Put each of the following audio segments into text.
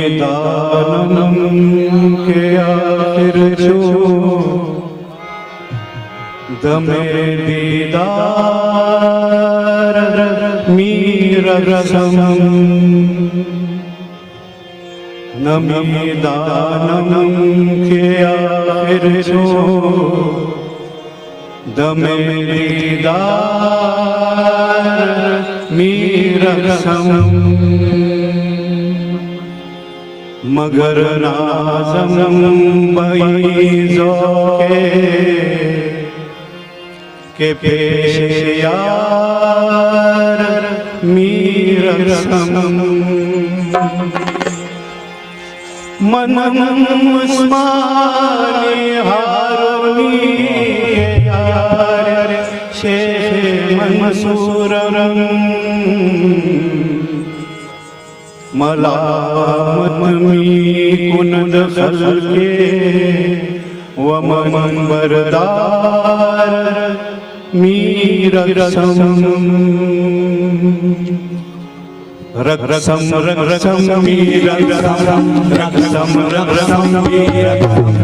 नमिदानम के आखिर जो दमे दीदार मीर रसम नमिदानम के आखिर जो दमे दीदार मीर रसम मगर नाज़म बैज़ो के पेश यार मीर रसम मनम उस्मानी हारूनी यार शेख मंसूर मलामत मी कुनद खल्के व मन बरदार मीर रसम रसम रसम मीर रसम रसम रसम मीर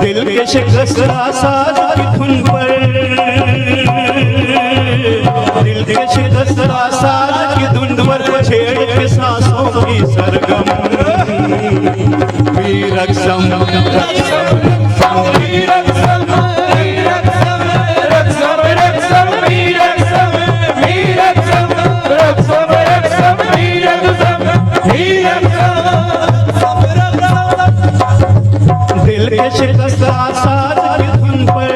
दिल के शिकस्त साज की धुन पर दिल के शिकस्त साज की धुन पर छेड़ के सांसों की सरगम वीरक्षम शिकस्त आसाद की धुन पर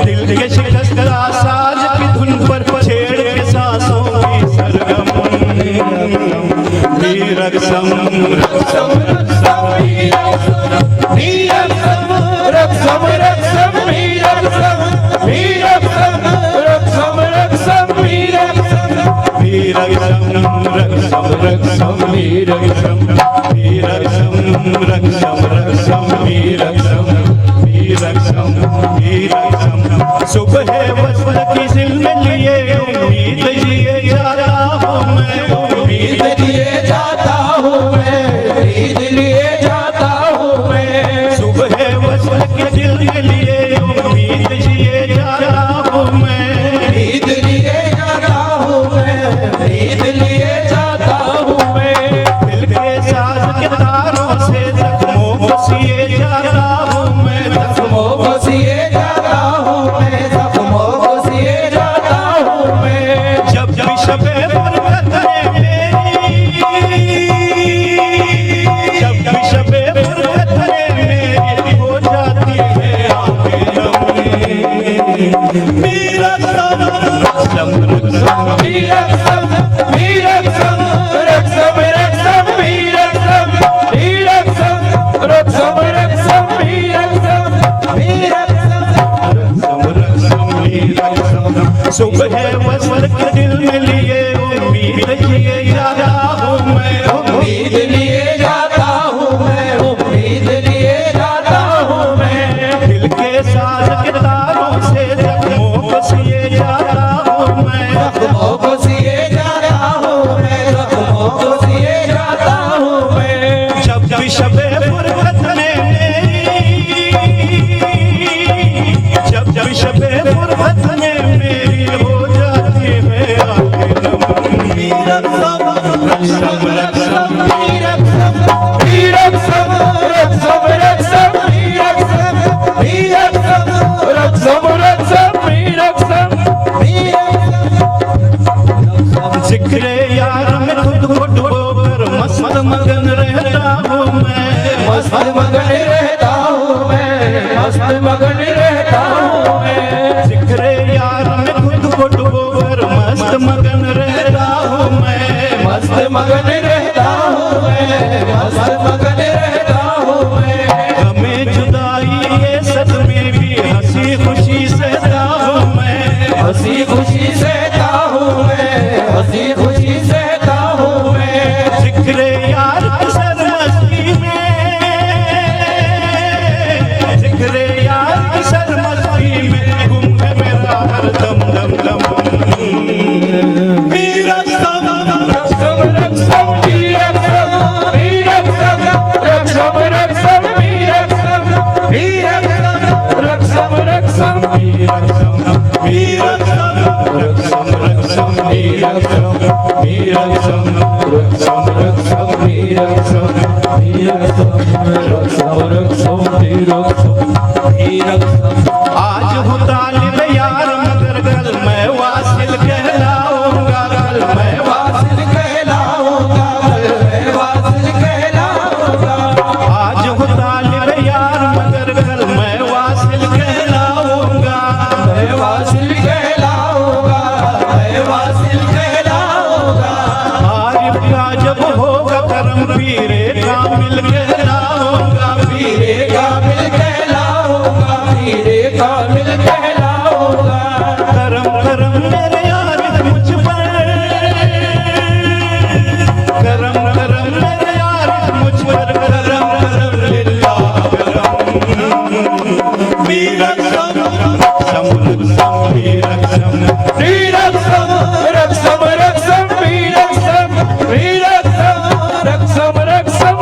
दिल के शिकस्त आसाद की धुन पर छेड़ के सांसों की सरगम वीरक्षम रक्षम रक्षम वीरक्षम रक्षम रक्षम वीरक्षम वीरक्षम रक्षम रक्षम वीरक्षम वीरक्षम रक्षम रक्षम वीरक्षम वीरक्षम रक्षम रक्षम वीरक्षम वीरक्षम वीरक्षम सुबह वस्त्र की सिल लिए उम्मीद लिए जाता हूँ मैं उम्मीद लिए जाता हूँ मैं उम्मीद लिए जाता हूँ मैं सुबह वस्त्र के दिल के लिए उम्मीद लिए जाता हूँ मैं उम्मीद लिए जाता हूँ मैं उम्मीद लिए जाता हूँ मैं दिल के साज के तारों से जख्मों को सिए जाता हूँ मैं जख्मों को सिए जाता हूँ मैं जख्मों को सिए जाता हूँ मैं जब जब शबे बरकत में मेरी जब जब शबे बरकत में मेरी हो जाती है आंखें नम मेरा रक्षम रक्षम वीरक्षम वीरक्षम रक्षम रक्षम वीरक्षम वीरक्षम रक्षम रक्षम वीरक्षम वीरक्षम सुबह वस्त्र के दिल में लिए उम्मीद लिए जाता हूँ मैं उम्मीद लिए जाता हूँ मैं उम्मीद लिए जाता हूँ मैं दिल के साज के तारों से जख्मों को सिए जाता हूँ मैं जख्मों को सिए जाता हूँ मैं जख्मों को सिए जाता हूँ मैं जब जब शबे फुरकत में मेरी जब जब शबे फुरकत में मेरी हो जाती है आंखें नम रक्षम रक्षम रक्षम वीरक्षम वीरक्षम रक्षम रक्षम वीरक्षम वीरक्षम रक्षम रक्षम वीरक्षम जिक्र यार में खुद को डुबोकर मस्त मगन रहता हूँ मैं मस्त मगन रहता हूँ मैं मस्त मगन रहता हूँ मैं जिक्र यार में खुद को डुबोकर मस्त मगन रहता हूँ मैं मस्त मगन रहता हूँ मैं मस्त मगन रहता हूँ मैं हमें जुदाई ये सदमे भी हंसी खुशी सहता हूँ मैं हंसी खुशी सहता हूँ मैं हंसी खुशी सहता हूँ मैं जिक्र यार की सरमस्ती में जिक्र यार की सरमस्ती में गुम है मेरा हर दम दम दम वीरक्षम रक्षम रक्षम वीरक्षम वीरक्षम रक्षम रक्षम वीरक्षम वीरक्षम रक्षम रक्षम वीरक्षम वीरक्षम रक्षम रक्षम वीरक्षम वीरक्षम रक्षम रक्षम वीरक्षम वीरक्षम रक्षम रक्षम वीरक्षम वीरक्षम आज हूँ तालिब यार मगर कल मैं वासिल कहलाऊंगा कल मैं वासिल कहलाऊंगा कल मैं वासिल कहलाऊंगा आज हूँ तालिब यार मगर कल मैं वासिल कहलाऊंगा मैं वासिल कहलाऊंगा मैं वासिल कहलाऊंगा आरिफ का जब होगा करम पीरे कामिल कहलाऊंगा पीरे कामिल कहलाऊंगा पीरे कामिल कहलाऊंगा करम करम मेरे आरिफ मुझ पर करम करम मेरे आरिफ मुझ पर करम करम लिल्लाह करम वीरक्षम रक्षम रक्षम वीरक्षम वीरक्षम रक्षम रक्षम वीरक्षम वीरक्षम रक्षम रक्षम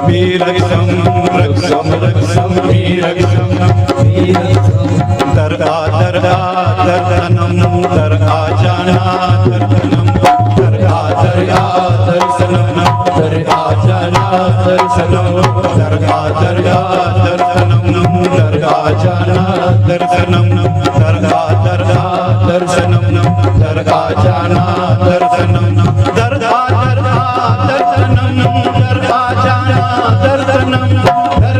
वीरक्षम रक्षम रक्षम वीरक्षम दरगा दरगा दर्शनम दरगा जाना दर्शनम दरगा दरगा दर्शनम दरगा जाना दर्शनम दरगा दरगा दर्शनम दरगा जाना दर्शनम दरगा दरगा दर्शनम दरगा जाना दर्शनम दरगा दरगा दर्शनम दरगा जाना दर्शनम दरगा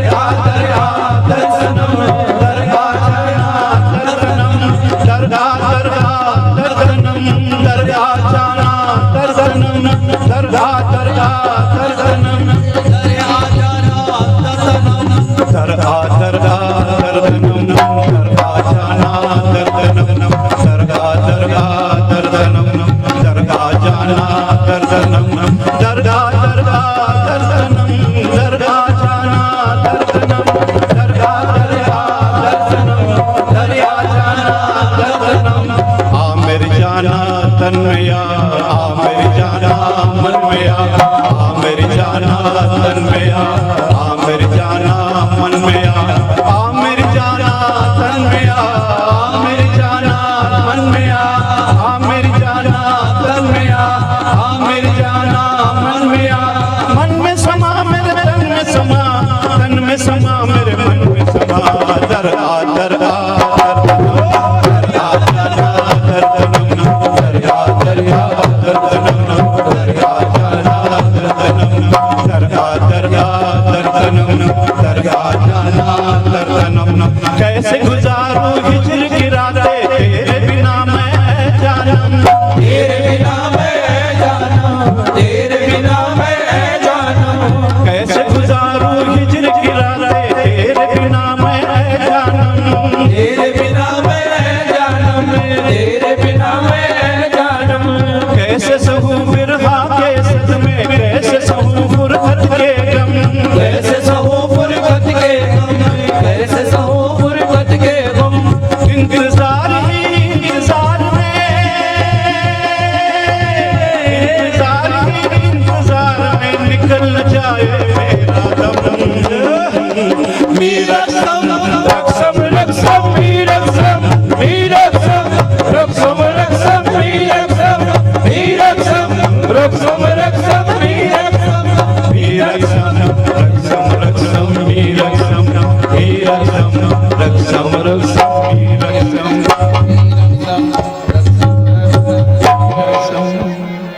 दरगा दर्शनम दरगा जाना दर्शनम दरगा दरगा दर्शनम दरगा जाना दर्शनम दरगा दरगा दर्शनम दरगा जाना दर्शनम दरगा दरगा दर्शनम दरगा जाना दर्शनम दरगा दरगा दर्शनम दरगा जाना दर्दनम दरगाह दरगाह दर्दनम दरगाह जाना दर्दनम दरगाह दरगाह दर्दनम दरगाह जाना दर्दनम आमिर जाना तन में या आमिर जाना मन में या आमिर जाना तन में या आमिर जाना मन में या आमिर जाना तन में या आमिर जाना मन में या आमिर जाना तन में या आमिर जाना मन में या मन में समा मेरे तन में समा तन में समा मेरे मन में समा दरगाह दरगाह दरगाह जाना दर्दनम दरगाह दरगाह दर्दनम दरगाह जाना दर्दनम दरगाह दरगाह दर्दनम दरगाह जाना दर्दनम कैसे गुजारूं हिजर की रातें तेरे बिना मैं जानम तेरे बिना मैं जानम तेरे बिना मैं जानम कैसे गुजारूं हिजर की रातें तेरे बिना मैं जानम तेरे बिना मैं जानम तेरे बिना मैं जानम कैसे सहूं